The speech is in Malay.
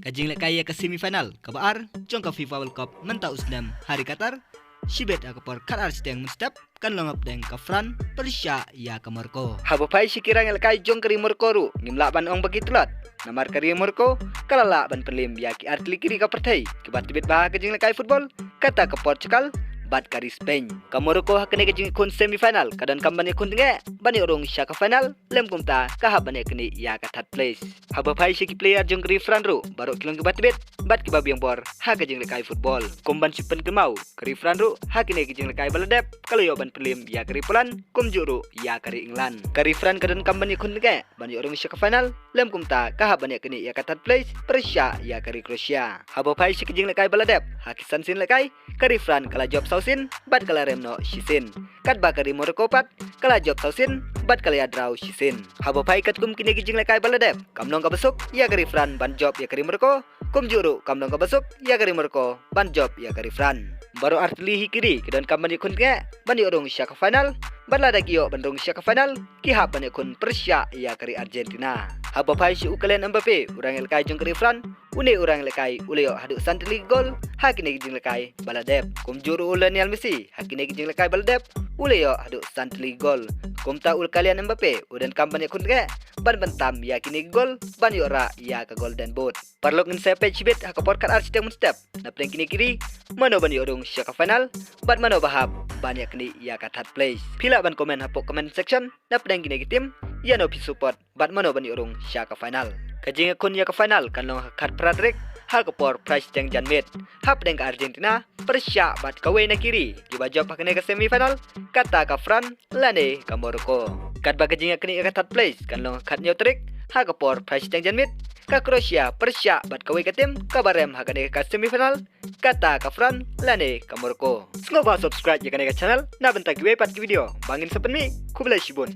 Kajing lek kaya ke semifinal kabar jong ka FIFA World Cup mentau usdam hari Qatar Sibet akapor karar steng mustap kan longap deng ka Fran Persia ya ke Morocco. Habo pai sikirang lek kay jong kari Morocco ru ngimla ban ong bagitulat. Namar kari Morocco kalala ban perlim ya ki artli kiri ka pertai kibat tibet bah kajing lek kay football kata ke Portugal bat kari Spain. Ka Morocco hakene kajing kun semifinal kadan kambane kun nge bani orong sya ka final lem kumta ka habane kini ya ka third place. Habo pai siki player jong kari Fran ru baru kilong kibat tibet bat ki babiang bor ha kajing lek kay football. Komban sipen kemau kari Fran ru hakene kajing lek kay baladep kalau yo ban perlim ya kari Poland kum juru ya kari England. Kari Fran kadan kambane kun nge bani orong sya ka final lem kumta ka habane kini ya ka third place Persia ya kari Croatia. Habo pai siki kajing lek kay baladep hakisan sin lek kari Fran kala job sausin bat kala remno shisin kat bakari Morocco pat kala job sausin bat kala draw shisin. Habo pai kat kum kini kijing lekai baladep kamnong ka besuk ya kari Fran ban job ya kari Morocco kum juru kamnong ka besuk ya kari Morocco ban job ya kari Fran. Baru artli hikiri kedan kamani kun ke bani orong sya ka final batla dagio bandung sya ka final ki hab bani kun Persia ya kari Argentina. Habo pai si ukalen Mbappe urang lekai jong kari Fran une urang lekai uleo hadu santli gol hakine kijing lekai baladep kum juru Lionel Messi hakine kijing lekai baladep uleo hadu santli gol kum ta ul kalian Mbappe udan kampanye kun ke ban bentam ya kini gol ban yora ya ka golden boot parlok ngin sepe chibet hakapor kat architect munstep na pleng kini kiri mano ban yorong sya ka final bat mano bahab ban ya kini ya ka third place. Pila ban komen hapok comment section na pleng kini tim ya no pi support bat mano ban yorong sya ka final. Kajing kun ya ka final kan long kat pradrek hal kapor price teng janmet hap deng ka Argentina Persia bat kawe na kiri gibajop hakne ka semifinal kata ka Fran lane ka Morocco kat bagajing kini ka third place kan long kat neutrik hal kapor price teng janmet ka Croatia Persia bat kawe ka tim ka barem hakne ka semifinal kata ka Fran lane ka Morocco. Sloba subscribe ya ka channel na bentak we pat video bangin sepenmi kublai shibun.